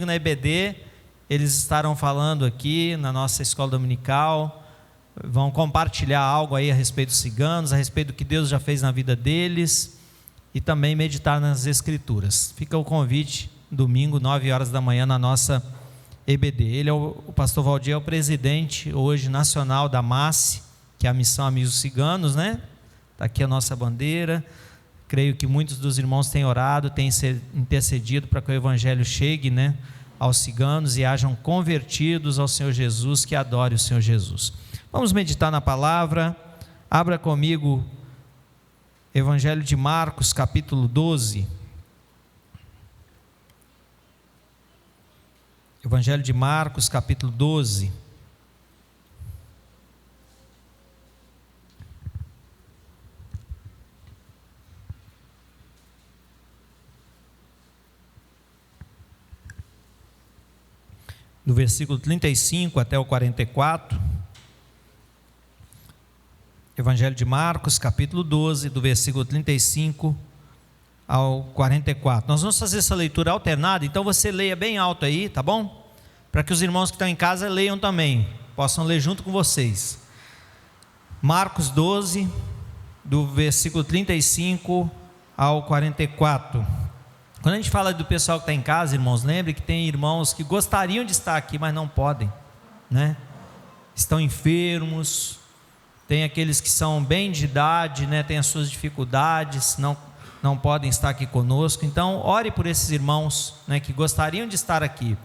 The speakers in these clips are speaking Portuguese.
Na EBD, eles estarão falando aqui na nossa escola dominical, vão compartilhar algo aí a respeito dos ciganos, a respeito do que Deus já fez na vida deles e também meditar nas Escrituras. Fica o convite, domingo, 9 horas da manhã, na nossa EBD. Ele é o pastor Valdir, é o presidente hoje nacional da MASSE, que é a Missão Amigos Ciganos, né? Está aqui a nossa bandeira. Creio que muitos dos irmãos têm orado, têm intercedido para que o Evangelho chegue, né, aos ciganos e hajam convertidos ao Senhor Jesus, que adore o Senhor Jesus. Vamos meditar na palavra. Abra comigo Evangelho de Marcos, capítulo 12. Evangelho de Marcos, capítulo 12. Do versículo 35 até o 44, Evangelho de Marcos, capítulo 12, do versículo 35 ao 44. Nós vamos fazer essa leitura alternada, então você leia bem alto aí, tá bom? Para que os irmãos que estão em casa leiam também, possam ler junto com vocês. Marcos 12, do versículo 35 ao 44. Quando a gente fala do pessoal que está em casa, irmãos, lembre que tem irmãos que gostariam de estar aqui, mas não podem, né? Estão enfermos, tem aqueles que são bem de idade, né? Tem as suas dificuldades, não podem estar aqui conosco. Então, ore por esses irmãos, né, que gostariam de estar aqui,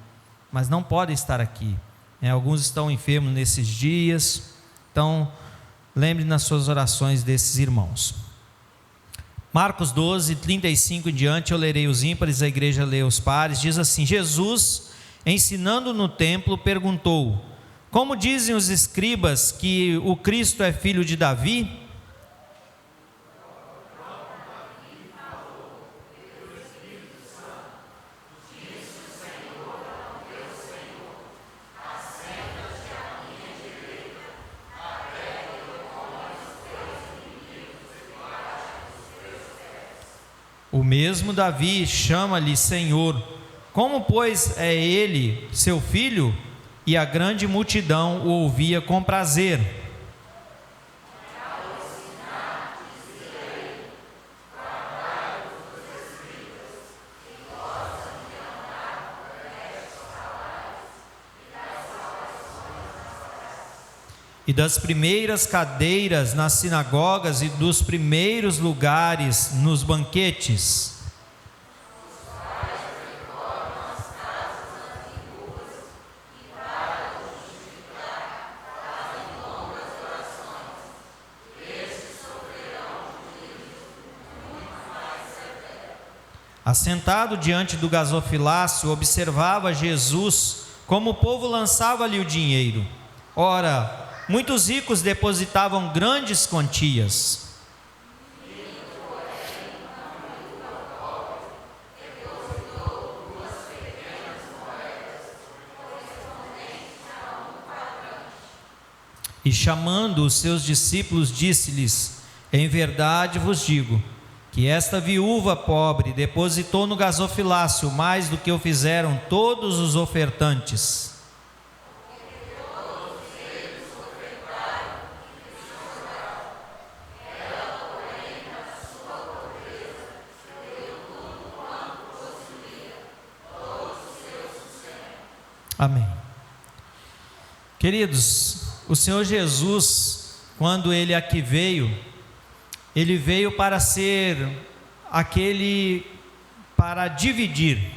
mas não podem estar aqui. Alguns estão enfermos nesses dias, então, lembre nas suas orações desses irmãos. Marcos 12, 35 em diante, eu lerei os ímpares, a igreja lê os pares. Diz assim: Jesus, ensinando no templo, perguntou: como dizem os escribas que o Cristo é filho de Davi? O mesmo Davi chama-lhe Senhor. Como, pois, é ele seu filho? E a grande multidão o ouvia com prazer. E das primeiras cadeiras nas sinagogas e dos primeiros lugares nos banquetes. Assentado diante do gasofilácio, observava Jesus como o povo lançava-lhe o dinheiro. Ora, muitos ricos depositavam grandes quantias. E chamando os seus discípulos, disse-lhes: em verdade vos digo, que esta viúva pobre depositou no gasofilácio mais do que o fizeram todos os ofertantes. Amém. Queridos, o Senhor Jesus, quando Ele aqui veio, Ele veio para ser aquele, para dividir.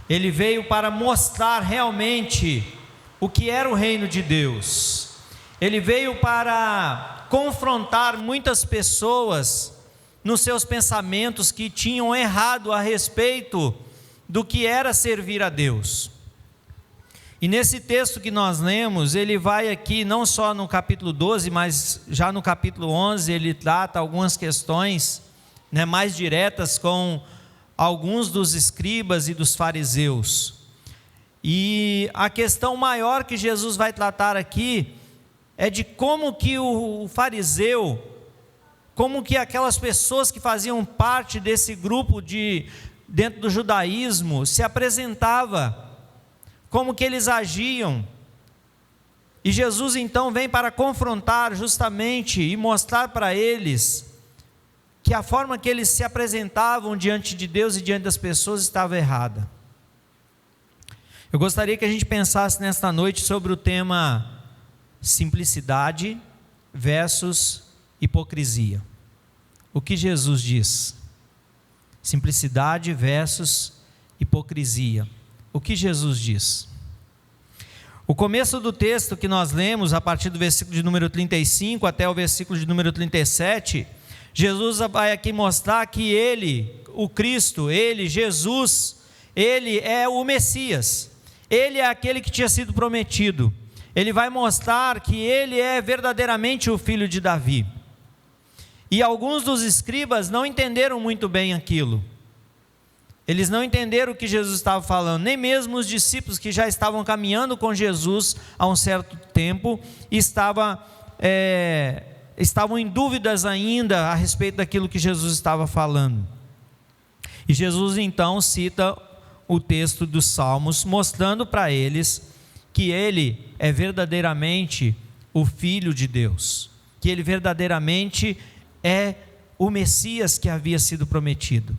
Ele veio para mostrar realmente o que era o reino de Deus. Ele veio para confrontar muitas pessoas nos seus pensamentos que tinham errado a respeito do que era servir a Deus. E nesse texto que nós lemos, ele vai aqui, não só no capítulo 12, mas já no capítulo 11, ele trata algumas questões, né, mais diretas com alguns dos escribas e dos fariseus. E a questão maior que Jesus vai tratar aqui é de como que o fariseu, como que aquelas pessoas que faziam parte desse grupo dentro do judaísmo, se apresentava, como que eles agiam. E Jesus então vem para confrontar justamente e mostrar para eles que a forma que eles se apresentavam diante de Deus e diante das pessoas estava errada. Eu gostaria que a gente pensasse nesta noite sobre o tema simplicidade versus hipocrisia. O que Jesus diz? Simplicidade versus hipocrisia. O que Jesus diz? O começo do texto que nós lemos, a partir do versículo de número 35 até o versículo de número 37, Jesus vai aqui mostrar que Ele, o Cristo, Ele, Jesus, Ele é o Messias, Ele é aquele que tinha sido prometido. Ele vai mostrar que Ele é verdadeiramente o filho de Davi. E alguns dos escribas não entenderam muito bem aquilo. Eles não entenderam o que Jesus estava falando, nem mesmo os discípulos que já estavam caminhando com Jesus há um certo tempo, estavam em dúvidas ainda a respeito daquilo que Jesus estava falando. E Jesus então cita o texto dos Salmos, mostrando para eles que Ele é verdadeiramente o Filho de Deus, que Ele verdadeiramente é o Messias que havia sido prometido.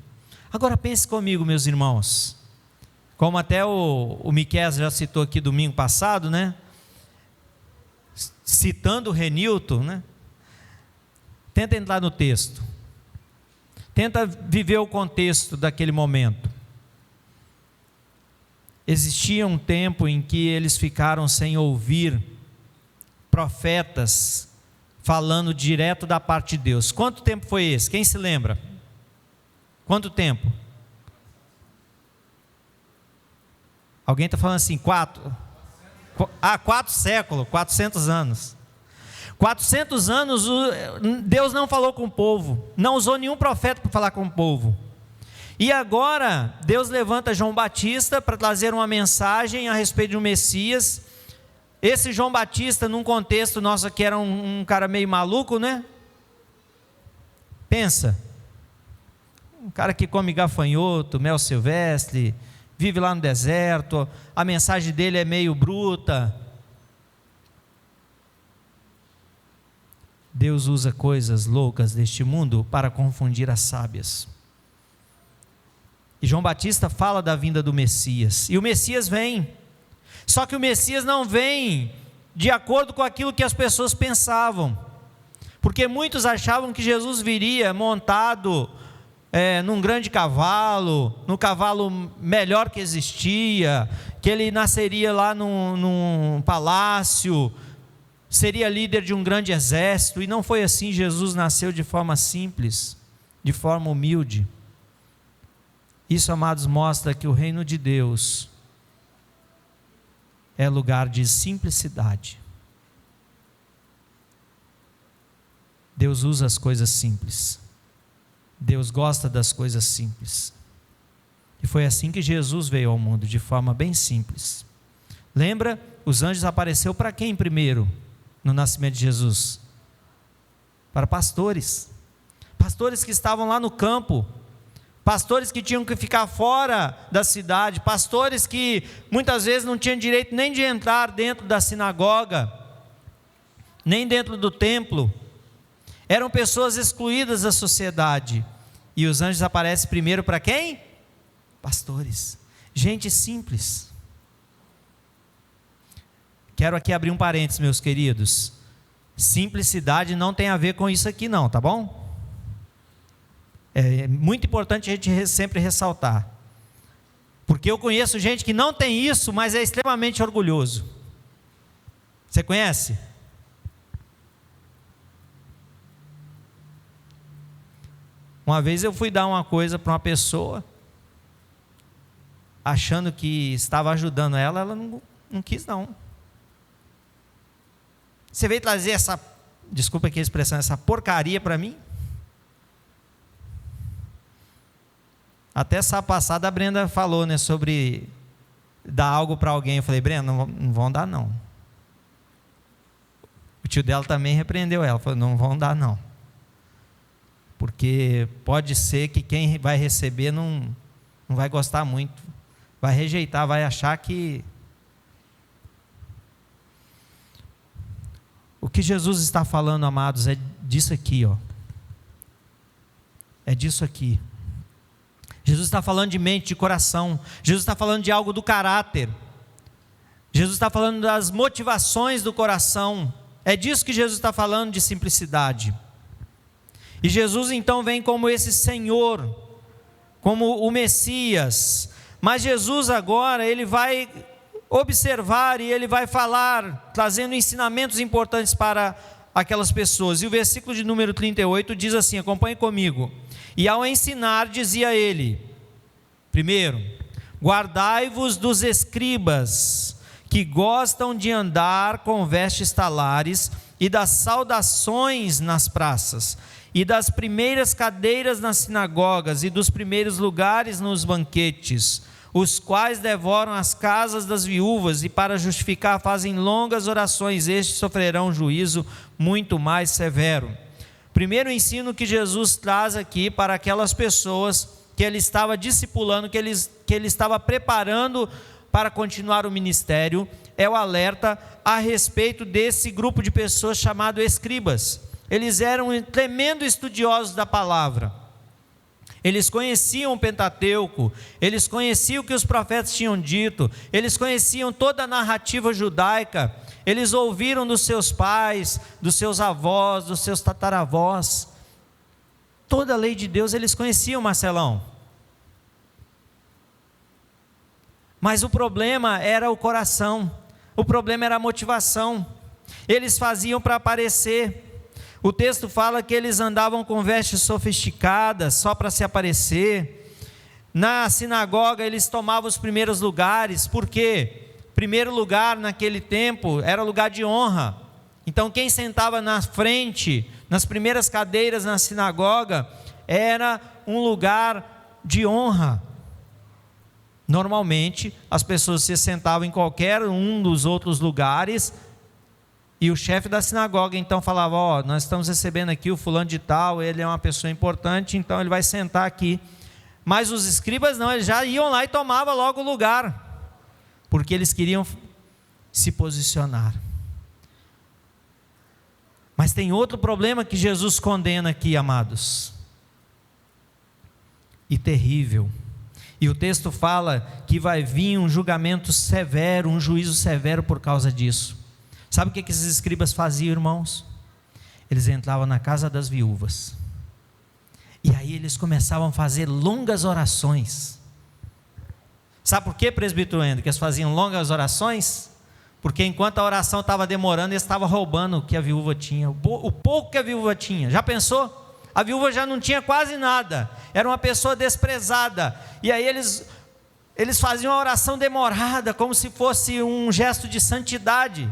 Agora pense comigo, meus irmãos, como até o Miqueias já citou aqui domingo passado, né? Citando o Renilton, né? Tenta entrar no texto, tenta viver o contexto daquele momento. Existia um tempo em que eles ficaram sem ouvir profetas falando direto da parte de Deus. Quanto tempo foi esse? Quem se lembra? Quanto tempo? Alguém está falando assim, 4 séculos, 400 anos. 400 anos Deus não falou com o povo, não usou nenhum profeta para falar com o povo. E agora Deus levanta João Batista para trazer uma mensagem a respeito de um Messias. Esse João Batista, num contexto nosso aqui, era um cara meio maluco, né? Pensa, um cara que come gafanhoto, mel silvestre, vive lá no deserto, a mensagem dele é meio bruta. Deus usa coisas loucas deste mundo para confundir as sábias. E João Batista fala da vinda do Messias, e o Messias vem, só que o Messias não vem de acordo com aquilo que as pessoas pensavam, porque muitos achavam que Jesus viria montado num grande cavalo, no cavalo melhor que existia, que ele nasceria lá num palácio, seria líder de um grande exército, e não foi assim. Jesus nasceu de forma simples, de forma humilde. Isso, amados, mostra que o reino de Deus é lugar de simplicidade. Deus usa as coisas simples. Deus gosta das coisas simples. E foi assim que Jesus veio ao mundo, de forma bem simples. Lembra? Os anjos apareceram para quem primeiro, no nascimento de Jesus? Para pastores. Pastores que estavam lá no campo. Pastores que tinham que ficar fora da cidade. Pastores que muitas vezes não tinham direito nem de entrar dentro da sinagoga, nem dentro do templo. Eram pessoas excluídas da sociedade. E os anjos aparecem primeiro para quem? Pastores, gente simples. Quero aqui abrir um parênteses, meus queridos. Simplicidade não tem a ver com isso aqui não, tá bom? É muito importante a gente sempre ressaltar. Porque eu conheço gente que não tem isso, mas é extremamente orgulhoso. Você conhece? Uma vez eu fui dar uma coisa para uma pessoa, achando que estava ajudando ela, ela não quis não. Você veio trazer essa, desculpa aqui a expressão, essa porcaria para mim? Até essa passada a Brenda falou, né, sobre dar algo para alguém. Eu falei, Brenda, não vão dar não. O tio dela também repreendeu ela, falou, não vão dar não. Porque pode ser que quem vai receber não não vai gostar muito, vai rejeitar, vai achar que... O que Jesus está falando, amados, é disso aqui, ó. É disso aqui. Jesus está falando de mente, de coração. Jesus está falando de algo do caráter. Jesus está falando das motivações do coração. É disso que Jesus está falando, de simplicidade. E Jesus então vem como esse Senhor, como o Messias. Mas Jesus agora, ele vai observar e ele vai falar, trazendo ensinamentos importantes para aquelas pessoas. E o versículo de número 38 diz assim, acompanhe comigo. E ao ensinar, dizia ele, primeiro, guardai-vos dos escribas, que gostam de andar com vestes talares, e das saudações nas praças, e das primeiras cadeiras nas sinagogas, e dos primeiros lugares nos banquetes, os quais devoram as casas das viúvas, e para justificar fazem longas orações, estes sofrerão juízo muito mais severo. Primeiro ensino que Jesus traz aqui para aquelas pessoas que ele estava discipulando, que ele estava preparando para continuar o ministério, é o alerta a respeito desse grupo de pessoas chamado escribas. Eles eram tremendo estudiosos da palavra. Eles conheciam o Pentateuco, eles conheciam o que os profetas tinham dito, eles conheciam toda a narrativa judaica, eles ouviram dos seus pais, dos seus avós, dos seus tataravós. Toda a lei de Deus eles conheciam, Marcelão. Mas o problema era o coração, o problema era a motivação. Eles faziam para aparecer. O texto fala que eles andavam com vestes sofisticadas, só para se aparecer. Na sinagoga eles tomavam os primeiros lugares, porque primeiro lugar naquele tempo era lugar de honra. Então quem sentava na frente, nas primeiras cadeiras na sinagoga, era um lugar de honra. Normalmente as pessoas se sentavam em qualquer um dos outros lugares, e o chefe da sinagoga então falava, ó, nós estamos recebendo aqui o fulano de tal, ele é uma pessoa importante, então ele vai sentar aqui. Mas os escribas não, eles já iam lá e tomavam logo o lugar, porque eles queriam se posicionar. Mas tem outro problema que Jesus condena aqui, amados, e terrível. E o texto fala que vai vir um julgamento severo, um juízo severo por causa disso. Sabe o que esses escribas faziam, irmãos? Eles entravam na casa das viúvas, e aí eles começavam a fazer longas orações. Sabe por que, presbítero Endo, que eles faziam longas orações? Porque enquanto a oração estava demorando, eles estavam roubando o que a viúva tinha, o pouco que a viúva tinha. Já pensou? A viúva já não tinha quase nada, era uma pessoa desprezada, e aí eles faziam uma oração demorada, como se fosse um gesto de santidade.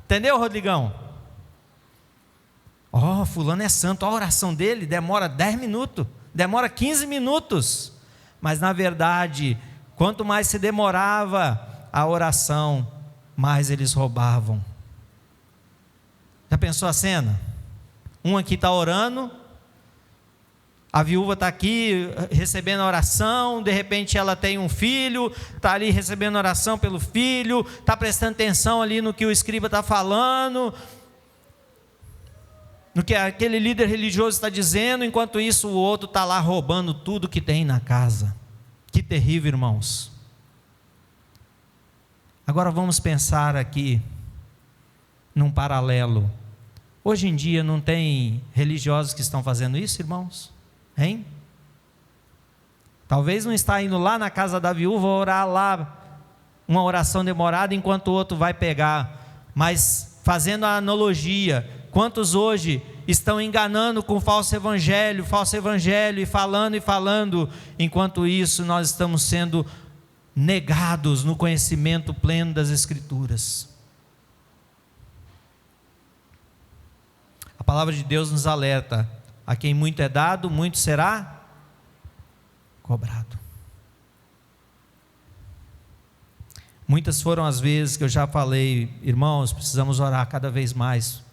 Entendeu, Rodrigão? Ó, fulano é santo, a oração dele demora 10 minutos, demora 15 minutos, mas na verdade, quanto mais se demorava a oração, mais eles roubavam. Já pensou a cena? Um aqui está orando, a viúva está aqui recebendo a oração, de repente ela tem um filho, está ali recebendo oração pelo filho, está prestando atenção ali no que o escriba está falando, no que aquele líder religioso está dizendo, enquanto isso o outro está lá roubando tudo que tem na casa. Que terrível, irmãos. Agora vamos pensar aqui num paralelo. Hoje em dia não tem religiosos que estão fazendo isso, irmãos? Hein? Talvez não está indo lá na casa da viúva orar lá uma oração demorada enquanto o outro vai pegar, mas fazendo a analogia, quantos hoje estão enganando com falso evangelho e falando, enquanto isso nós estamos sendo negados no conhecimento pleno das Escrituras. A palavra de Deus nos alerta: a quem muito é dado, muito será cobrado. Muitas foram as vezes que eu já falei, irmãos, precisamos orar cada vez mais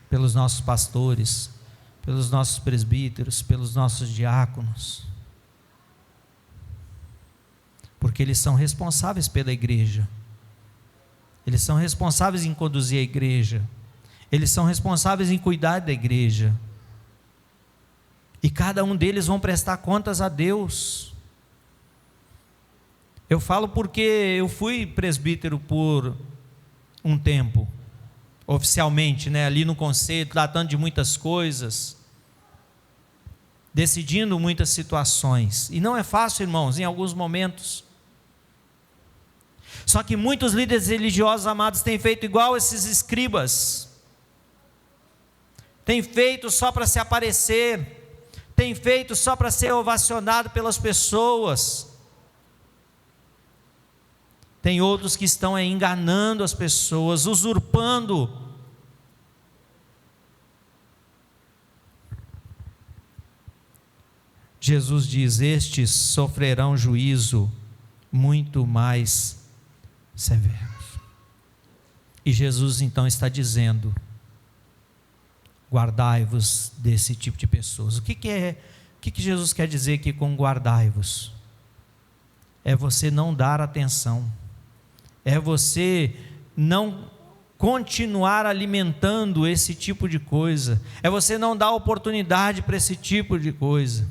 pelos nossos pastores, pelos nossos presbíteros, pelos nossos diáconos. porque eles são responsáveis pela igreja, eles são responsáveis em conduzir a igreja, eles são responsáveis em cuidar da igreja, e cada um deles vão prestar contas a Deus. Eu falo porque eu fui presbítero por um tempo, oficialmente, ali no conselho, tratando de muitas coisas, decidindo muitas situações, e não é fácil, irmãos, em alguns momentos. Só que muitos líderes religiosos, amados, têm feito igual esses escribas, têm feito só para se aparecer, têm feito só para ser ovacionado pelas pessoas. Tem outros que estão enganando as pessoas, usurpando. Jesus diz: estes sofrerão juízo muito mais severo. E Jesus então está dizendo: guardai-vos desse tipo de pessoas. O que Jesus quer dizer aqui com guardai-vos? É você não dar atenção, é você não continuar alimentando esse tipo de coisa, é você não dar oportunidade para esse tipo de coisa.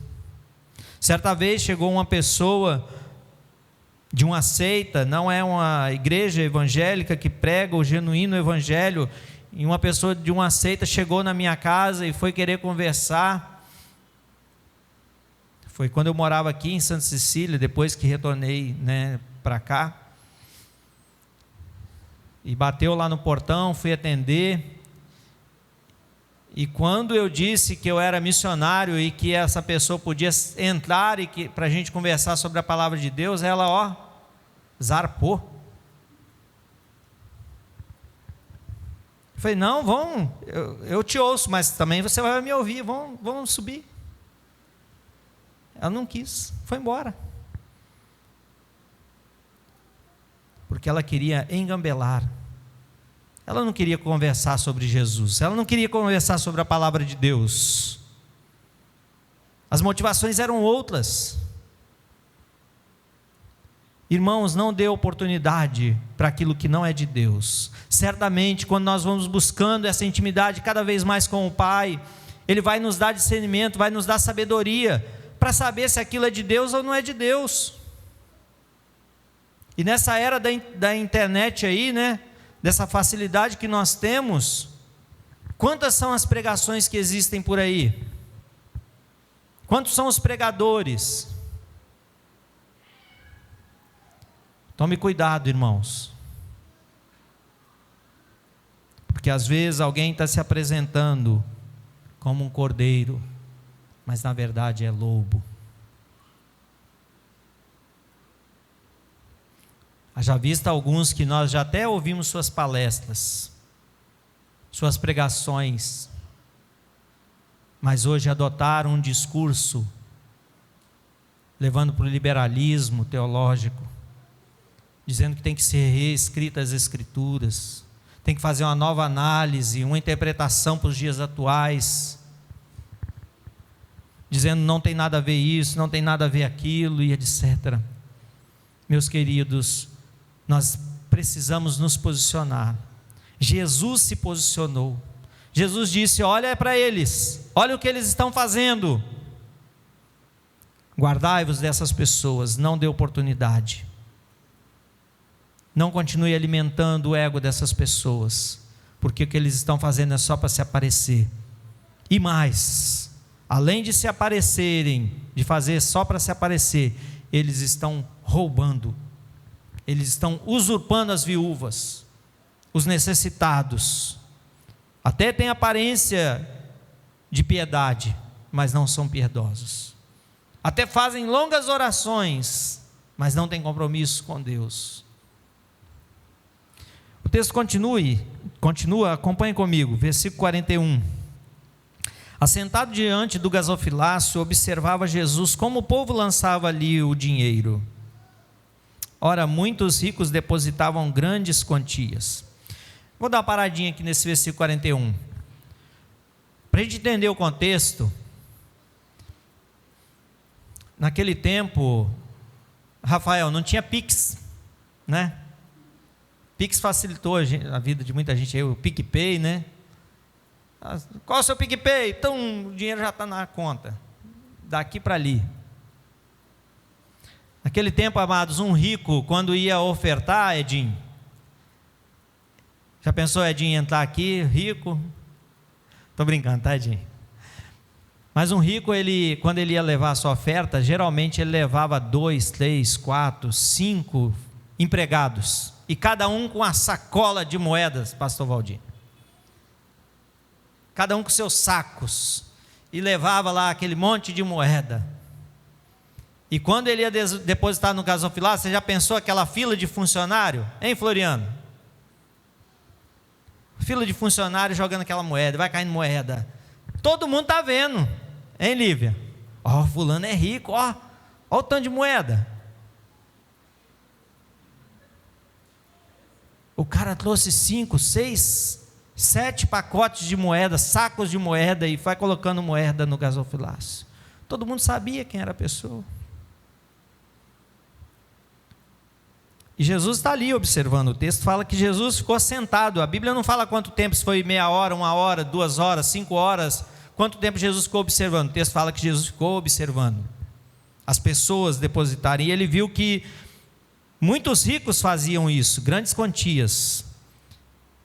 Certa vez chegou uma pessoa de uma seita, não é uma igreja evangélica que prega o genuíno evangelho, e uma pessoa de uma seita chegou na minha casa e foi querer conversar. Foi quando eu morava aqui em Santa Cecília, depois que retornei para cá, e bateu lá no portão, fui atender, e quando eu disse que eu era missionário e que essa pessoa podia entrar e para a gente conversar sobre a palavra de Deus, ela zarpou. Eu falei: não, vamos, eu te ouço, mas também você vai me ouvir, vamos subir. Ela não quis, foi embora, porque ela queria engambelar, ela não queria conversar sobre Jesus, ela não queria conversar sobre a palavra de Deus, as motivações eram outras. Irmãos, não dê oportunidade para aquilo que não é de Deus. Certamente, quando nós vamos buscando essa intimidade cada vez mais com o Pai, Ele vai nos dar discernimento, vai nos dar sabedoria, para saber se aquilo é de Deus ou não é de Deus. E nessa era da internet aí, dessa facilidade que nós temos, quantas são as pregações que existem por aí? Quantos são os pregadores? Tome cuidado, irmãos, porque às vezes alguém está se apresentando como um cordeiro, mas na verdade é lobo. Haja vista alguns que nós já até ouvimos suas palestras, suas pregações, mas hoje adotaram um discurso levando para o liberalismo teológico, dizendo que tem que ser reescritas as escrituras, tem que fazer uma nova análise, uma interpretação para os dias atuais, dizendo não tem nada a ver isso, não tem nada a ver aquilo e etc. Meus queridos, nós precisamos nos posicionar. Jesus se posicionou, Jesus disse: olha para eles, olha o que eles estão fazendo, guardai-vos dessas pessoas, não dê oportunidade, não continue alimentando o ego dessas pessoas, porque o que eles estão fazendo é só para se aparecer, e mais, além de se aparecerem, de fazer só para se aparecer, eles estão roubando, eles estão usurpando as viúvas, os necessitados, até têm aparência de piedade, mas não são piedosos, até fazem longas orações, mas não têm compromisso com Deus. O texto continua, acompanhe comigo, versículo 41. Assentado diante do gasofilácio, observava Jesus como o povo lançava ali o dinheiro. Ora, muitos ricos depositavam grandes quantias. Vou dar uma paradinha aqui nesse versículo 41. Para a gente entender o contexto, naquele tempo, Rafael, não tinha Pix, né? Pix facilitou a vida de muita gente, o PicPay, né? Qual é o seu PicPay? Então o dinheiro já está na conta, daqui para ali. Naquele tempo, amados, um rico, quando ia ofertar, Edinho, já pensou Edinho entrar aqui, rico? Estou brincando, tá, Edinho? Mas um rico, quando ele ia levar a sua oferta, geralmente ele levava 2, 3, 4, 5 empregados, e cada um com uma sacola de moedas, pastor Valdir. Cada um com seus sacos, e levava lá aquele monte de moeda. E quando ele ia depositar no gasofilácio, você já pensou aquela fila de funcionário? Hein, Floriano? Fila de funcionário jogando aquela moeda, vai caindo moeda. Todo mundo está vendo, hein, Lívia? Ó, fulano é rico, ó o tanto de moeda. O cara trouxe 5, 6, 7 pacotes de moeda, sacos de moeda, e vai colocando moeda no gasofilácio. Todo mundo sabia quem era a pessoa. E Jesus está ali observando. O texto fala que Jesus ficou sentado. A Bíblia não fala quanto tempo, se foi meia hora, 1 hora, 2 horas, 5 horas. Quanto tempo Jesus ficou observando? O texto fala que Jesus ficou observando as pessoas depositarem. E ele viu que muitos ricos faziam isso, grandes quantias.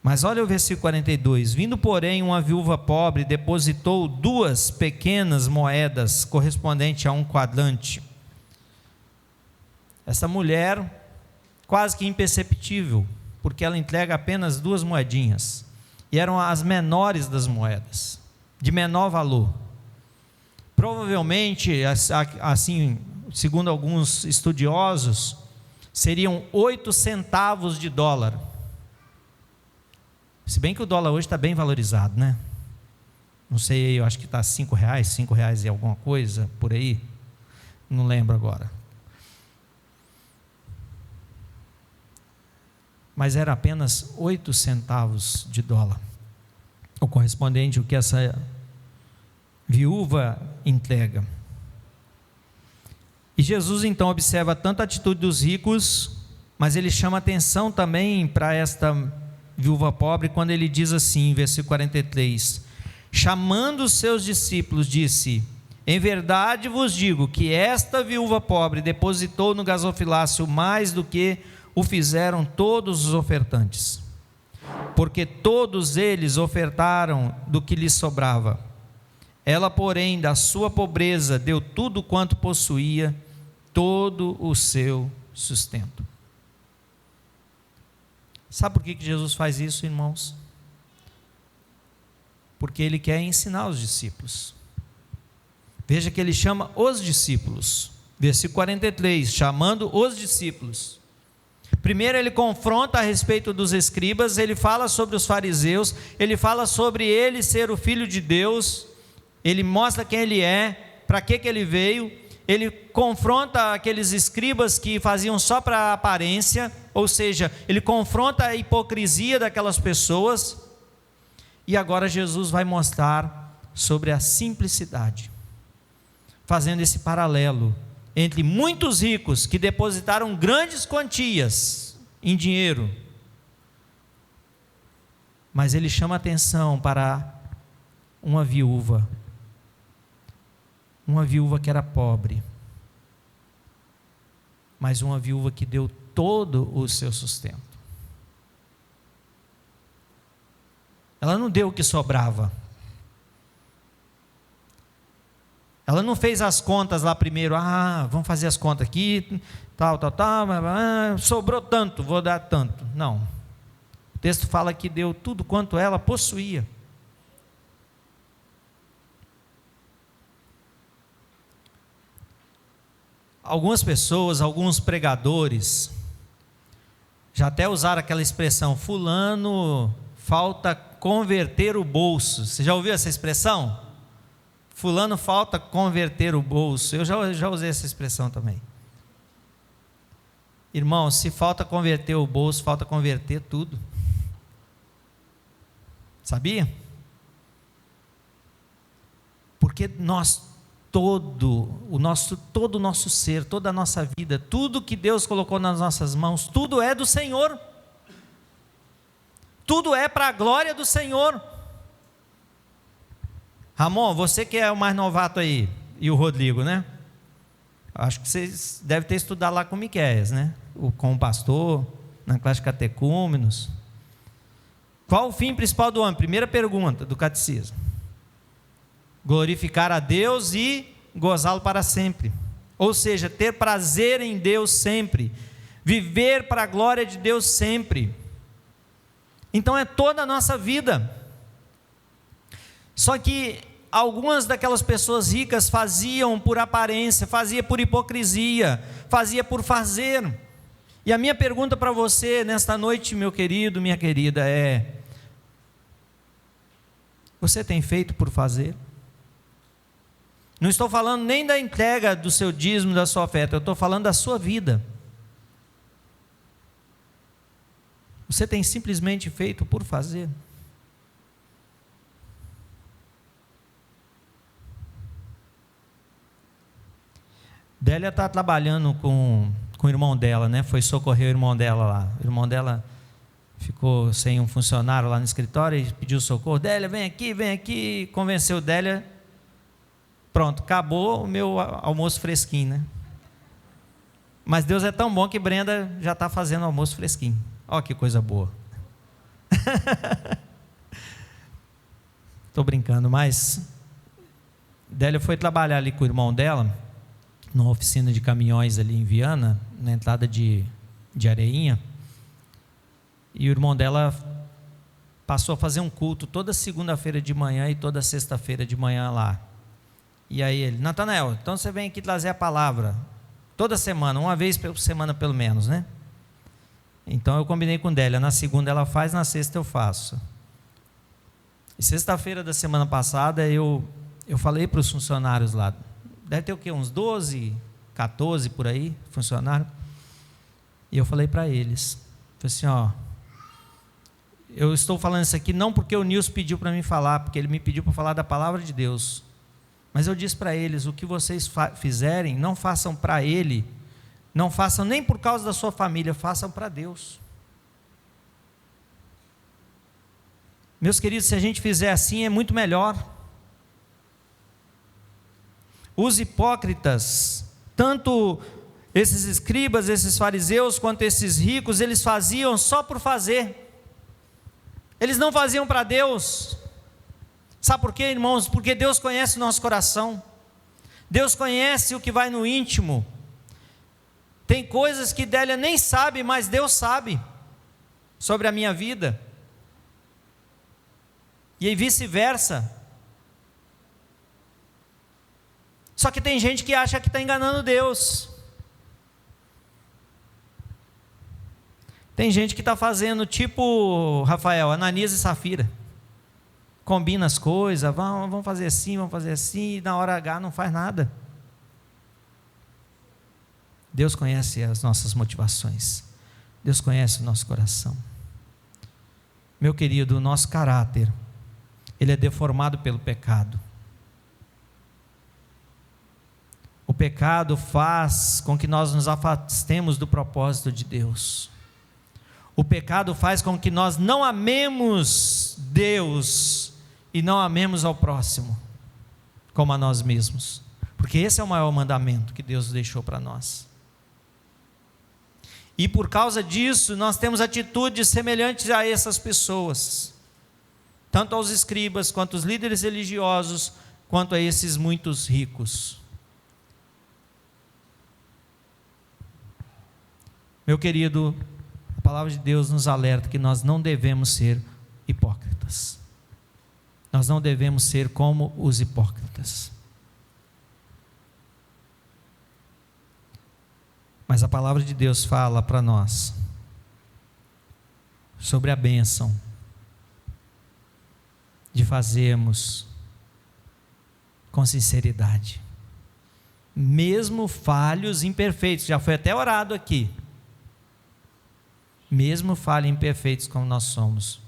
Mas olha o versículo 42. Vindo, porém, uma viúva pobre, depositou 2 pequenas moedas, correspondente a 1 quadrante. Essa mulher, quase que imperceptível, porque ela entrega apenas 2 moedinhas, e eram as menores das moedas, de menor valor. Provavelmente, assim, segundo alguns estudiosos, seriam 8 centavos de dólar. Se bem que o dólar hoje está bem valorizado, né? Não sei, eu acho que está R$5, R$5 e alguma coisa, por aí, não lembro agora. Mas era apenas 8 centavos de dólar, o correspondente ao que essa viúva entrega. E Jesus então observa tanto a atitude dos ricos, mas ele chama atenção também para esta viúva pobre, quando ele diz assim, versículo 43, chamando os seus discípulos, disse: em verdade vos digo que esta viúva pobre depositou no gasofilácio mais do que o fizeram todos os ofertantes, porque todos eles ofertaram do que lhes sobrava. Ela, porém, da sua pobreza deu tudo quanto possuía, todo o seu sustento. Sabe por que Jesus faz isso, irmãos? Porque ele quer ensinar os discípulos. Veja que ele chama os discípulos, versículo 43, chamando os discípulos. Primeiro ele confronta a respeito dos escribas, ele fala sobre os fariseus, ele fala sobre ele ser o filho de Deus, ele mostra quem ele é, para que ele veio, ele confronta aqueles escribas que faziam só para aparência, ou seja, ele confronta a hipocrisia daquelas pessoas, e agora Jesus vai mostrar sobre a simplicidade, fazendo esse paralelo entre muitos ricos que depositaram grandes quantias em dinheiro, mas ele chama atenção para uma viúva que era pobre, mas uma viúva que deu todo o seu sustento. Ela não deu o que sobrava. Ela não fez as contas lá primeiro, vamos fazer as contas aqui, tal, sobrou tanto, vou dar tanto. Não. O texto fala que deu tudo quanto ela possuía. Algumas pessoas, alguns pregadores, já até usaram aquela expressão, fulano falta converter o bolso. Você já ouviu essa expressão? Fulano falta converter o bolso. Eu já usei essa expressão também. Irmão, se falta converter o bolso, falta converter tudo. Sabia? Porque nós todo o nosso ser, toda a nossa vida, tudo que Deus colocou nas nossas mãos, tudo é do Senhor, tudo é para a glória do Senhor. Ramon, você que é o mais novato aí, e o Rodrigo, né? Acho que vocês devem ter estudado lá com o Miqueias, né? Com o pastor, na classe de catecúmenos. Qual o fim principal do homem? Primeira pergunta do catecismo: glorificar a Deus e gozá-lo para sempre. Ou seja, ter prazer em Deus sempre, viver para a glória de Deus sempre. Então é toda a nossa vida. Só que algumas daquelas pessoas ricas faziam por aparência, fazia por hipocrisia, fazia por fazer. E a minha pergunta para você nesta noite, meu querido, minha querida, é: você tem feito por fazer? Não estou falando nem da entrega do seu dízimo, da sua oferta, eu estou falando da sua vida. Você tem simplesmente feito por fazer? Délia está trabalhando com o irmão dela, né? Foi socorrer o irmão dela lá. O irmão dela ficou sem um funcionário lá no escritório e pediu socorro. Délia, vem aqui. Convenceu Délia. Pronto, acabou o meu almoço fresquinho, né? Mas Deus é tão bom que Brenda já está fazendo almoço fresquinho. Olha que coisa boa. Estou brincando, mas Délia foi trabalhar ali com o irmão dela, numa oficina de caminhões ali em Viana, na entrada de Areinha, e o irmão dela passou a fazer um culto toda segunda-feira de manhã e toda sexta-feira de manhã lá. E aí ele: Natanael, então você vem aqui trazer a palavra toda semana, uma vez por semana pelo menos, né? Então eu combinei com Délia, na segunda ela faz, na sexta eu faço. E sexta-feira da semana passada eu falei para os funcionários lá, deve ter o quê? Uns 12, 14 por aí, funcionário. E eu falei para eles, falei assim, ó, eu estou falando isso aqui não porque o Nilson pediu para mim falar, porque ele me pediu para falar da palavra de Deus, mas eu disse para eles: o que vocês fizerem, não façam para ele, não façam nem por causa da sua família, façam para Deus. Meus queridos, se a gente fizer assim é muito melhor. Os hipócritas, tanto esses escribas, esses fariseus, quanto esses ricos, eles faziam só por fazer, eles não faziam para Deus. Sabe por quê, irmãos? Porque Deus conhece o nosso coração, Deus conhece o que vai no íntimo. Tem coisas que Délia nem sabe, mas Deus sabe sobre a minha vida, e vice-versa. Só que tem gente que acha que está enganando Deus. Tem gente que está fazendo tipo Rafael, Ananias e Safira. Combina as coisas, vamos fazer assim, e na hora H não faz nada. Deus conhece as nossas motivações. Deus conhece o nosso coração. Meu querido, o nosso caráter, ele é deformado pelo pecado. O pecado faz com que nós nos afastemos do propósito de Deus. O pecado faz com que nós não amemos Deus e não amemos ao próximo como a nós mesmos, porque esse é o maior mandamento que Deus deixou para nós. E por causa disso nós temos atitudes semelhantes a essas pessoas, tanto aos escribas, quanto aos líderes religiosos, quanto a esses muitos ricos. Meu querido, a palavra de Deus nos alerta que nós não devemos ser hipócritas. Nós não devemos ser como os hipócritas. Mas a palavra de Deus fala para nós sobre a bênção de fazermos com sinceridade, mesmo falhos, imperfeitos. Já foi até orado aqui. Mesmo falhos, imperfeitos como nós somos,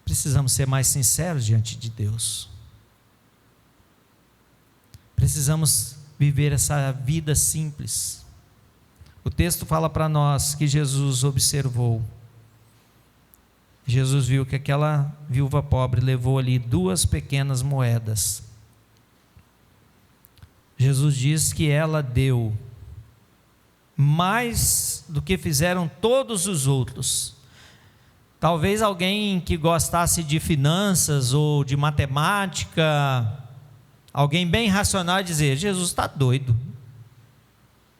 precisamos ser mais sinceros diante de Deus. precisamos viver essa vida simples. O texto fala para nós que Jesus observou. Jesus viu que aquela viúva pobre levou ali 2 pequenas moedas. Jesus diz que ela deu mais do que fizeram todos os outros. Talvez alguém que gostasse de finanças ou de matemática, alguém bem racional, dizer: Jesus está doido.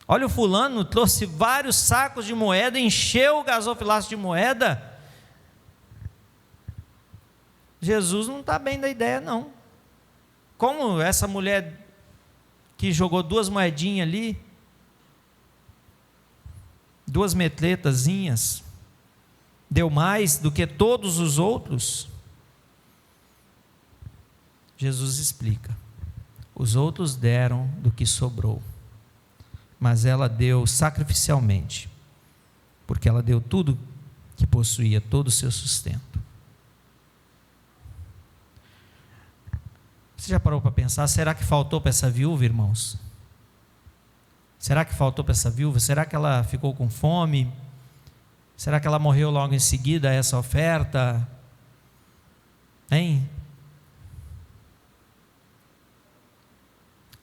Olha, o fulano trouxe vários sacos de moeda, encheu o gasofilaço de moeda. Jesus não está bem da ideia, não. Como essa mulher que jogou 2 moedinhas ali, 2 metretazinhas, deu mais do que todos os outros? Jesus explica: os outros deram do que sobrou, mas ela deu sacrificialmente, porque ela deu tudo que possuía, todo o seu sustento. Você já parou para pensar, será que faltou para essa viúva, irmãos? Será que faltou para essa viúva? Será que ela ficou com fome? Será que ela morreu logo em seguida a essa oferta? Hein?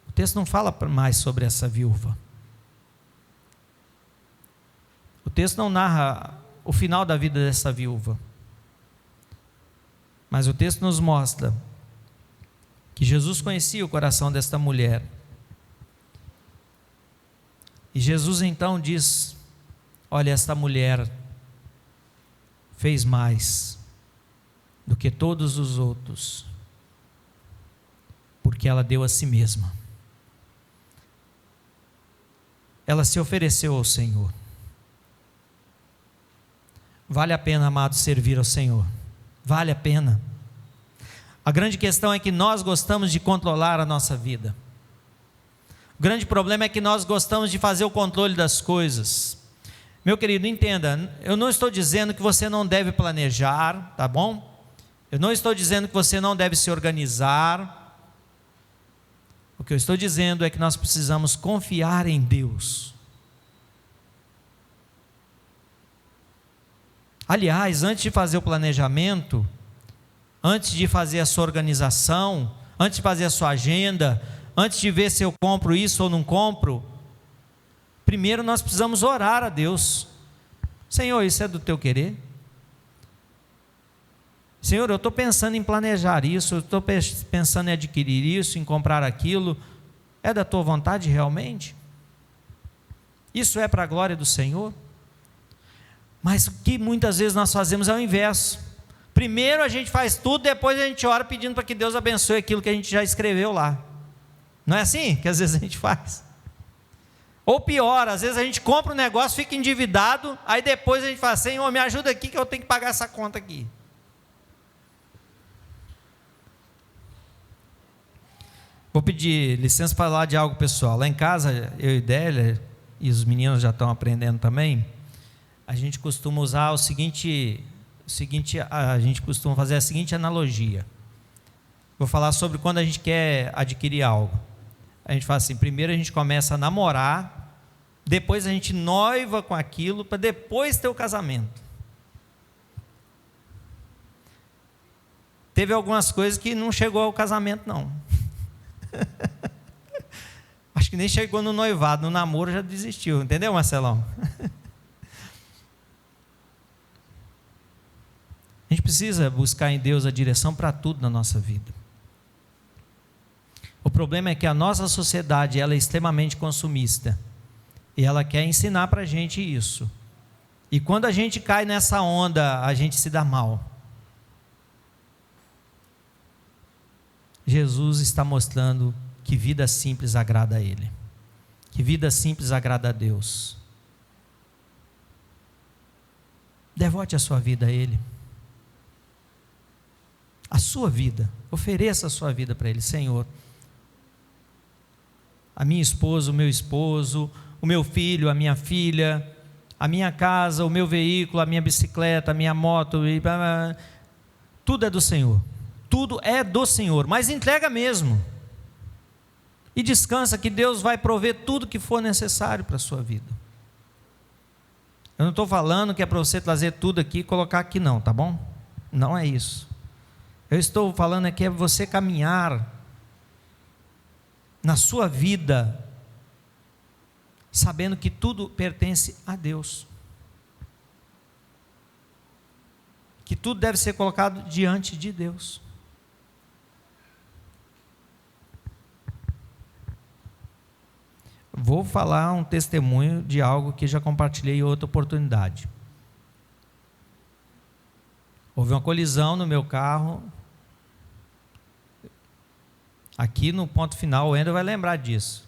O texto não fala mais sobre essa viúva. O texto não narra o final da vida dessa viúva. Mas o texto nos mostra que Jesus conhecia o coração desta mulher. E Jesus então diz: olha, esta mulher fez mais do que todos os outros, porque ela deu a si mesma. Ela se ofereceu ao Senhor. Vale a pena, amado, servir ao Senhor. Vale a pena. A grande questão é que nós gostamos de controlar a nossa vida. O grande problema é que nós gostamos de fazer o controle das coisas. Meu querido, entenda, eu não estou dizendo que você não deve planejar, tá bom? Eu não estou dizendo que você não deve se organizar. O que eu estou dizendo é que nós precisamos confiar em Deus. Aliás, antes de fazer o planejamento, antes de fazer a sua organização, antes de fazer a sua agenda, antes de ver se eu compro isso ou não compro, primeiro nós precisamos orar a Deus. Senhor, isso é do teu querer? Senhor, eu estou pensando em planejar isso, eu estou pensando em adquirir isso, em comprar aquilo, é da tua vontade realmente? Isso é para a glória do Senhor? Mas o que muitas vezes nós fazemos é o inverso. Primeiro a gente faz tudo, depois a gente ora pedindo para que Deus abençoe aquilo que a gente já escreveu lá. Não é assim que às vezes a gente faz? Ou pior, às vezes a gente compra um negócio, fica endividado, aí depois a gente fala: Senhor, me ajuda aqui que eu tenho que pagar essa conta aqui. Vou pedir licença para falar de algo pessoal. Lá em casa, eu e Délia, e os meninos já estão aprendendo também, a gente costuma usar a gente costuma fazer a seguinte analogia. Vou falar sobre quando a gente quer adquirir algo. A gente fala assim: primeiro a gente começa a namorar, depois a gente noiva com aquilo, para depois ter o casamento. Teve algumas coisas que não chegou ao casamento, não. Acho que nem chegou no noivado, no namoro já desistiu, entendeu, Marcelão? A gente precisa buscar em Deus a direção para tudo na nossa vida. O problema é que a nossa sociedade, ela é extremamente consumista, e ela quer ensinar para a gente isso, e quando a gente cai nessa onda, a gente se dá mal. Jesus está mostrando que vida simples agrada a Ele, que vida simples agrada a Deus. Devote a sua vida a Ele. A sua vida, ofereça a sua vida para Ele. Senhor, a minha esposa, o meu esposo, o meu filho, a minha filha, a minha casa, o meu veículo, a minha bicicleta, a minha moto, tudo é do Senhor, tudo é do Senhor, mas entrega mesmo, E descansa que Deus vai prover tudo que for necessário para a sua vida. Eu não estou falando que é para você trazer tudo aqui e colocar aqui não, tá bom? Não é isso. Eu estou falando aqui é você caminhar na sua vida, sabendo que tudo pertence a Deus. Que tudo deve ser colocado diante de Deus. Vou falar um testemunho de algo que já compartilhei em outra oportunidade. Houve uma colisão no meu carro. Aqui no ponto final, o Wendel vai lembrar disso.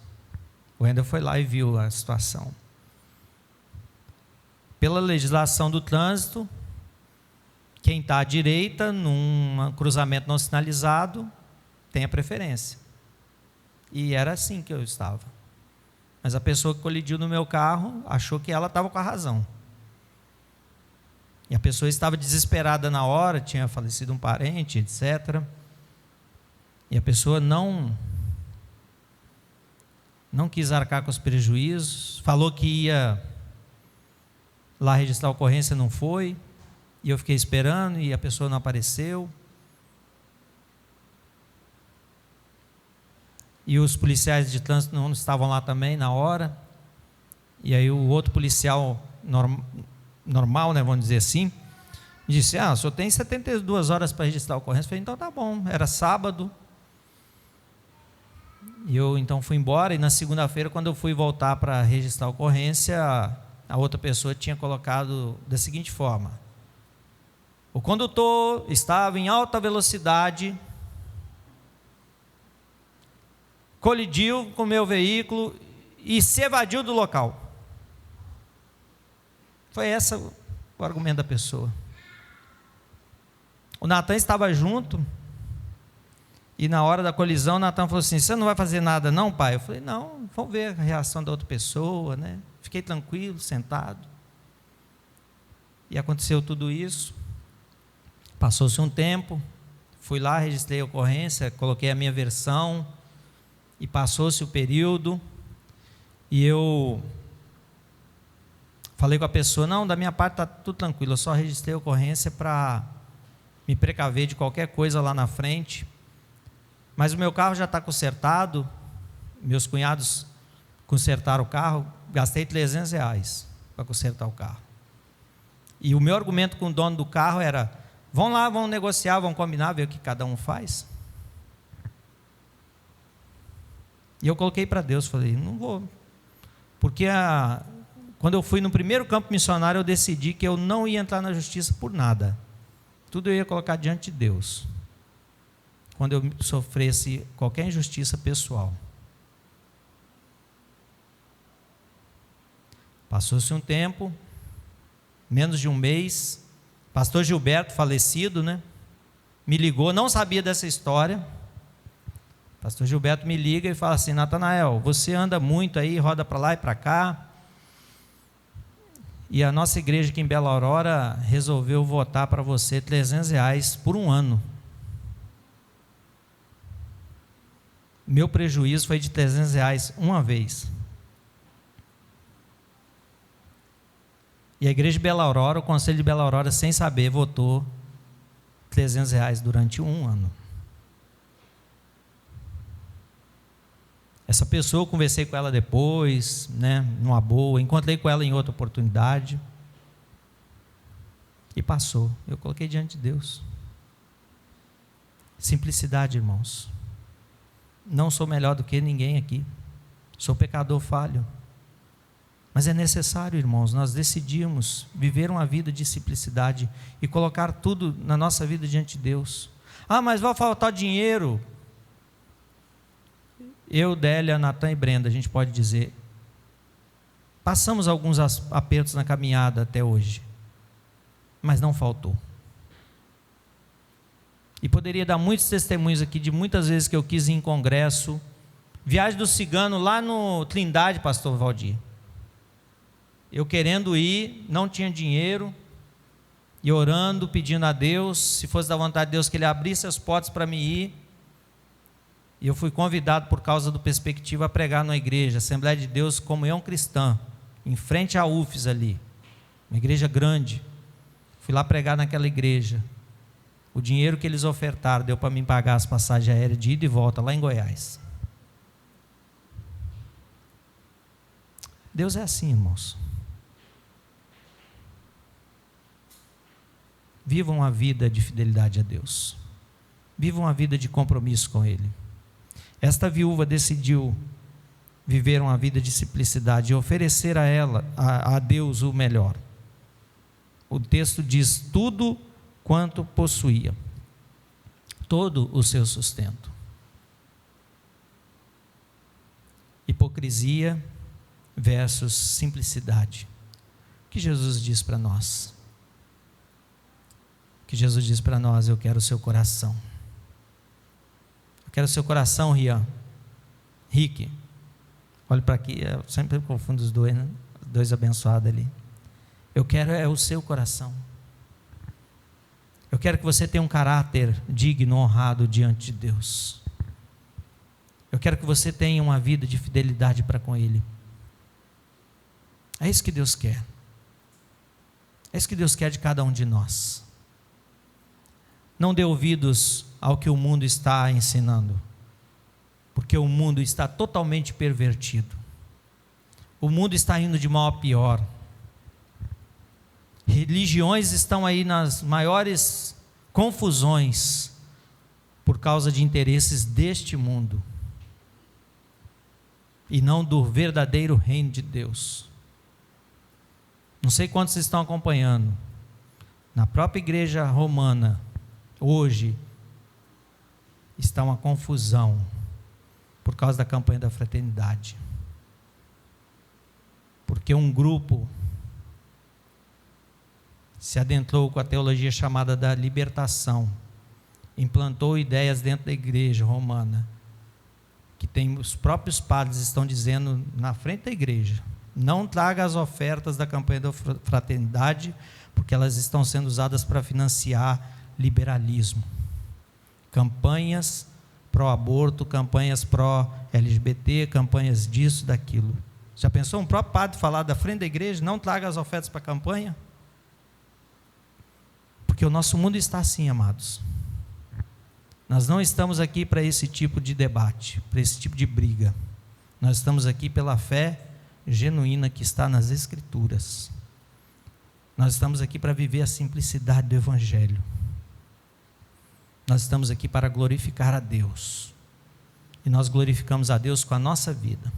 O Wendel foi lá e viu a situação. Pela legislação do trânsito, quem está à direita, num cruzamento não sinalizado, tem a preferência. E era assim que eu estava. Mas a pessoa que colidiu no meu carro achou que ela estava com a razão. E a pessoa estava desesperada na hora, tinha falecido um parente, etc. E a pessoa não quis arcar com os prejuízos, falou que ia lá registrar a ocorrência, não foi. E eu fiquei esperando e a pessoa não apareceu. E os policiais de trânsito não estavam lá também na hora. E aí o outro policial normal, né, vamos dizer assim, disse: só tem 72 horas para registrar a ocorrência. Eu falei: então tá bom, era sábado. E eu então fui embora, e na segunda-feira, quando eu fui voltar para registrar a ocorrência, a outra pessoa tinha colocado da seguinte forma: o condutor estava em alta velocidade, colidiu com o meu veículo e se evadiu do local. Foi esse o argumento da pessoa. O Natan estava junto, e na hora da colisão, o Natan falou assim: você não vai fazer nada não, pai? Eu falei: não, vamos ver a reação da outra pessoa, né? Fiquei tranquilo, sentado. E aconteceu tudo isso. Passou-se um tempo, fui lá, registrei a ocorrência, coloquei a minha versão, e passou-se o período, e eu falei com a pessoa: não, da minha parte está tudo tranquilo, eu só registrei a ocorrência para me precaver de qualquer coisa lá na frente, mas o meu carro já está consertado, meus cunhados consertaram o carro, gastei R$300 para consertar o carro. E o meu argumento com o dono do carro era: vão lá, vão negociar, vão combinar, ver o que cada um faz. E eu coloquei para Deus, falei: não vou, porque quando eu fui no primeiro campo missionário, eu decidi que eu não ia entrar na justiça por nada, tudo eu ia colocar diante de Deus, quando eu sofresse qualquer injustiça pessoal. Passou-se um tempo, menos de um mês, pastor Gilberto, falecido, né, me ligou, não sabia dessa história. Pastor Gilberto me liga e fala assim: Natanael, você anda muito aí, roda para lá e para cá, e a nossa igreja aqui em Bela Aurora resolveu votar para você R$300 por um ano. Meu prejuízo foi de R$300 uma vez. E a igreja de Bela Aurora, o conselho de Bela Aurora, sem saber, votou R$300 durante um ano. Essa pessoa, eu conversei com ela depois, né, numa boa, encontrei com ela em outra oportunidade, e passou. Eu coloquei diante de Deus. Simplicidade, irmãos. Não sou melhor do que ninguém aqui, sou pecador falho, mas é necessário, irmãos, nós decidimos viver uma vida de simplicidade e colocar tudo na nossa vida diante de Deus. Mas vai faltar dinheiro. Eu, Délia, Natan e Brenda, a gente pode dizer, passamos alguns apertos na caminhada até hoje, mas não faltou. E poderia dar muitos testemunhos aqui de muitas vezes que eu quis ir em congresso, viagem do cigano lá no Trindade, pastor Valdir. Eu querendo ir, não tinha dinheiro, e orando, pedindo a Deus, se fosse da vontade de Deus, que Ele abrisse as portas para mim ir. E eu fui convidado por causa do Perspectiva a pregar numa igreja, Assembleia de Deus Comunhão Cristã, em frente à UFES ali, uma igreja grande. Fui lá pregar naquela igreja. O dinheiro que eles ofertaram deu para mim pagar as passagens aéreas de ida e volta lá em Goiás. Deus é assim, irmãos. Vivam a vida de fidelidade a Deus. Vivam a vida de compromisso com Ele. Esta viúva decidiu viver uma vida de simplicidade e oferecer a Deus o melhor. O texto diz: tudo quanto possuía, todo o seu sustento. Hipocrisia versus simplicidade. O que Jesus diz para nós? O que Jesus diz para nós: eu quero o seu coração. Eu quero o seu coração, Rian. Rick, olhe para aqui, eu sempre confundo os dois, né? Os dois abençoados ali. Eu quero o seu coração. Eu quero que você tenha um caráter digno, honrado diante de Deus. Eu quero que você tenha uma vida de fidelidade para com Ele. É isso que Deus quer. É isso que Deus quer de cada um de nós. Não dê ouvidos ao que o mundo está ensinando, porque o mundo está totalmente pervertido. O mundo está indo de mal a pior. Religiões estão aí nas maiores confusões por causa de interesses deste mundo e não do verdadeiro reino de Deus. Não sei quantos estão acompanhando. Na própria igreja romana, hoje, está uma confusão por causa da campanha da fraternidade. Porque um grupo se adentrou com a teologia chamada da libertação, implantou ideias dentro da igreja romana, que tem, os próprios padres estão dizendo na frente da igreja: não traga as ofertas da campanha da fraternidade, porque elas estão sendo usadas para financiar liberalismo, campanhas pró-aborto, campanhas pró-LGBT, campanhas disso, daquilo. Já pensou um próprio padre falar da frente da igreja: não traga as ofertas para a campanha? Porque o nosso mundo está assim, amados. Nós não estamos aqui para esse tipo de debate, para esse tipo de briga. Nós estamos aqui pela fé genuína que está nas Escrituras. Nós estamos aqui para viver a simplicidade do Evangelho. Nós estamos aqui para glorificar a Deus. E nós glorificamos a Deus com a nossa vida.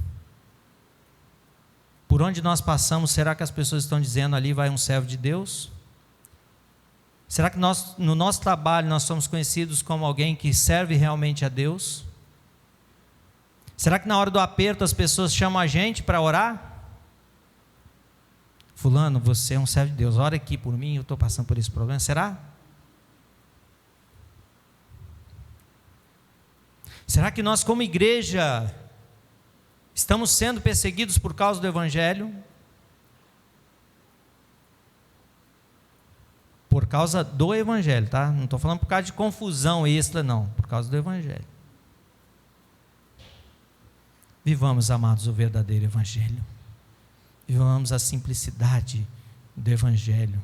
Por onde nós passamos, será que as pessoas estão dizendo: ali vai um servo de Deus? Será que no nosso trabalho nós somos conhecidos como alguém que serve realmente a Deus? Será que na hora do aperto as pessoas chamam a gente para orar? Fulano, você é um servo de Deus, ora aqui por mim, eu estou passando por esse problema. Será? Será que nós como igreja estamos sendo perseguidos por causa do Evangelho? Por causa do Evangelho, tá? Não estou falando por causa de confusão extra, não. Por causa do Evangelho. Vivamos, amados, o verdadeiro Evangelho. Vivamos a simplicidade do Evangelho,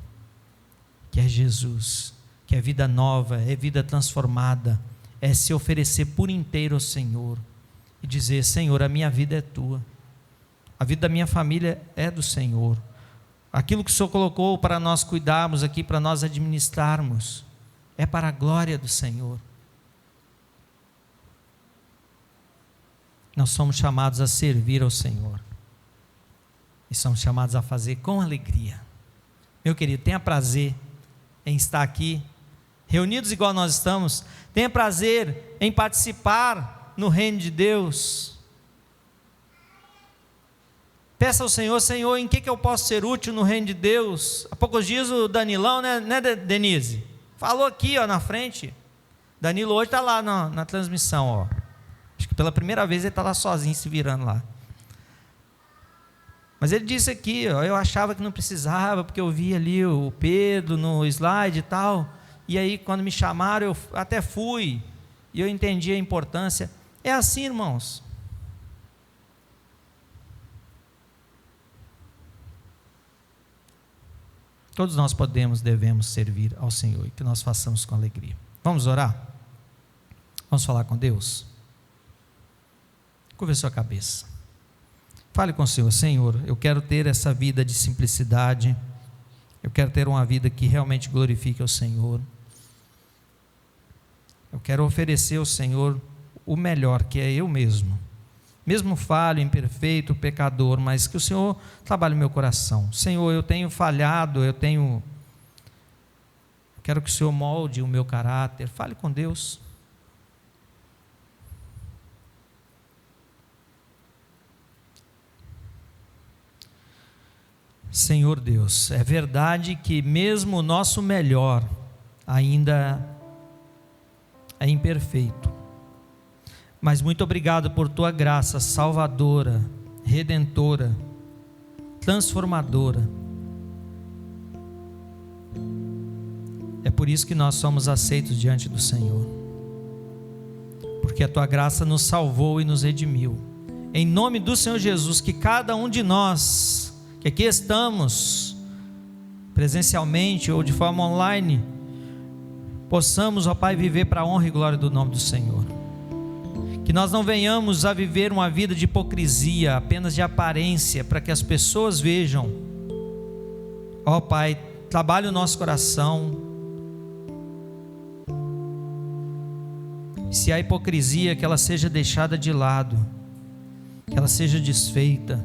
que é Jesus, que é vida nova, é vida transformada, é se oferecer por inteiro ao Senhor e dizer: Senhor, a minha vida é tua, a vida da minha família é do Senhor. Aquilo que o Senhor colocou para nós cuidarmos aqui, para nós administrarmos, é para a glória do Senhor. Nós somos chamados a servir ao Senhor. E somos chamados a fazer com alegria. Meu querido, tenha prazer em estar aqui, reunidos igual nós estamos. Tenha prazer em participar no reino de Deus. Peça ao Senhor: Senhor, em que eu posso ser útil no reino de Deus? Há poucos dias o Danilão, né Denise? Falou aqui, ó, na frente. Danilo hoje está lá na transmissão, ó. Acho que pela primeira vez ele está lá sozinho, se virando lá. Mas ele disse aqui, ó, eu achava que não precisava, porque eu vi ali o Pedro no slide e tal. E aí, quando me chamaram, eu até fui. E eu entendi a importância. É assim, irmãos. Todos nós devemos servir ao Senhor e que nós façamos com alegria. Vamos orar? Vamos falar com Deus? Curva a sua cabeça. Fale com o Senhor: Senhor, eu quero ter essa vida de simplicidade, eu quero ter uma vida que realmente glorifique ao Senhor. Eu quero oferecer ao Senhor o melhor, que é eu mesmo falho, imperfeito, pecador, mas que o Senhor trabalhe no meu coração. Senhor, eu tenho falhado, quero que o Senhor molde o meu caráter. Fale com Deus. Senhor Deus, é verdade que mesmo o nosso melhor ainda é imperfeito, mas muito obrigado por tua graça salvadora, redentora, transformadora. É por isso que nós somos aceitos diante do Senhor, porque a tua graça nos salvou e nos redimiu. Em nome do Senhor Jesus, que cada um de nós que aqui estamos presencialmente ou de forma online, possamos, ó Pai, viver para a honra e glória do nome do Senhor. Que nós não venhamos a viver uma vida de hipocrisia, apenas de aparência, para que as pessoas vejam. Ó Pai, trabalhe o nosso coração. Se há hipocrisia, que ela seja deixada de lado, que ela seja desfeita,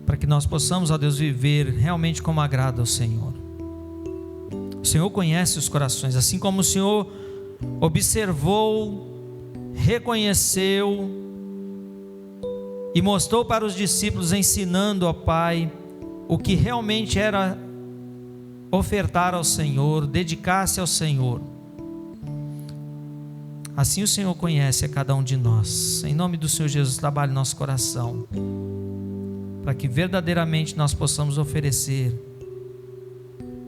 para que nós possamos, ó Deus, viver realmente como agrada ao Senhor. O Senhor conhece os corações, assim como o Senhor observou, reconheceu e mostrou para os discípulos, ensinando, ó Pai, o que realmente era ofertar ao Senhor, dedicar-se ao Senhor. Assim o Senhor conhece a cada um de nós. Em nome do Senhor Jesus, trabalhe nosso coração, para que verdadeiramente nós possamos oferecer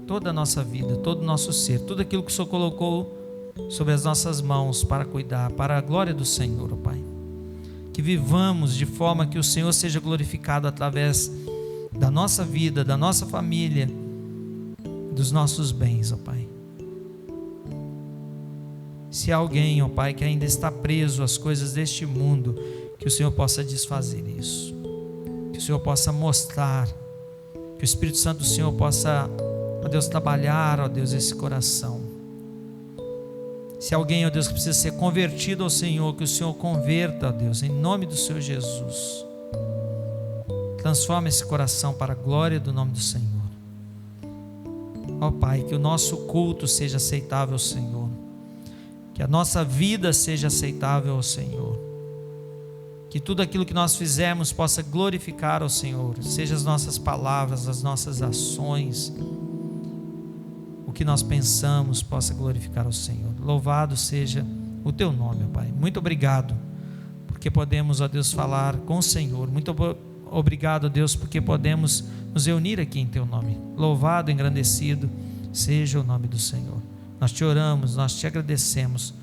toda a nossa vida, todo o nosso ser, tudo aquilo que o Senhor colocou sobre as nossas mãos para cuidar, para a glória do Senhor, ó Pai. Que vivamos de forma que o Senhor seja glorificado através da nossa vida, da nossa família, dos nossos bens, ó Pai. Se há alguém, ó Pai, que ainda está preso às coisas deste mundo, que o Senhor possa desfazer isso, que o Senhor possa mostrar, que o Espírito Santo do Senhor possa, ó Deus, trabalhar, ó Deus, esse coração. Se alguém, ó Deus, que precisa ser convertido ao Senhor, que o Senhor converta, ó Deus, em nome do Senhor Jesus. Transforma esse coração para a glória do nome do Senhor. Ó Pai, que o nosso culto seja aceitável ao Senhor, que a nossa vida seja aceitável ao Senhor, que tudo aquilo que nós fizermos possa glorificar ao Senhor, seja as nossas palavras, as nossas ações, o que nós pensamos possa glorificar ao Senhor. Louvado seja o teu nome, ó Pai. Muito obrigado, porque podemos, ó Deus, falar com o Senhor. Muito obrigado, ó Deus, porque podemos nos reunir aqui em teu nome. Louvado, engrandecido seja o nome do Senhor. Nós te oramos, nós te agradecemos,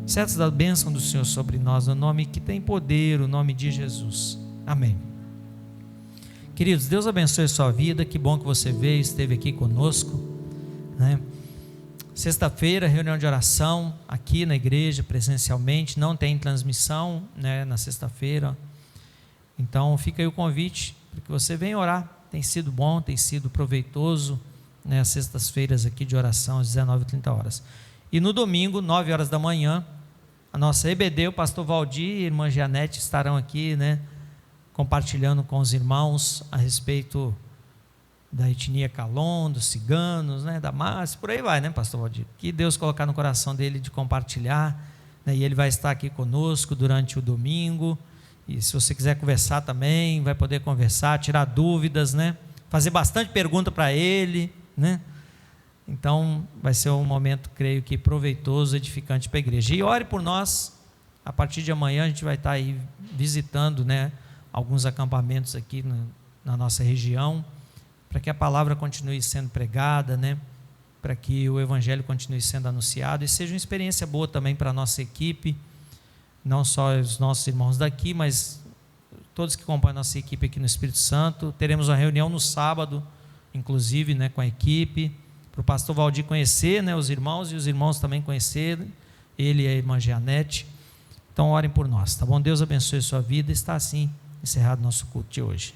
certos da bênção do Senhor sobre nós, no nome que tem poder, o nome de Jesus. Amém. Queridos, Deus abençoe a sua vida. Que bom que você veio, esteve aqui conosco, né? Sexta-feira, reunião de oração aqui na igreja, presencialmente. Não tem transmissão, né, na sexta-feira. Então fica aí o convite para que você venha orar. Tem sido bom, tem sido proveitoso, né, as sextas-feiras aqui de oração às 19h30. E no domingo, 9h da manhã, a nossa EBD, o pastor Valdir e a irmã Janete estarão aqui, né, compartilhando com os irmãos a respeito da etnia Calon, dos ciganos, né, da Márcia, por aí vai, né, pastor Valdir? Que Deus colocar no coração dele de compartilhar, né, e ele vai estar aqui conosco durante o domingo. E se você quiser conversar também, vai poder conversar, tirar dúvidas, né, fazer bastante pergunta para ele, né? Então vai ser um momento, creio que proveitoso, edificante para a igreja. E ore por nós. A partir de amanhã a gente vai estar aí visitando, né, alguns acampamentos aqui na nossa região, para que a palavra continue sendo pregada, né, para que o Evangelho continue sendo anunciado e seja uma experiência boa também para a nossa equipe, não só os nossos irmãos daqui, mas todos que acompanham a nossa equipe aqui no Espírito Santo. Teremos uma reunião no sábado, inclusive, né, com a equipe, para o pastor Valdir conhecer, né, os irmãos, e os irmãos também conhecerem, ele e a irmã Jeanette. Então orem por nós, tá bom? Deus abençoe a sua vida. Está assim encerrado nosso culto de hoje.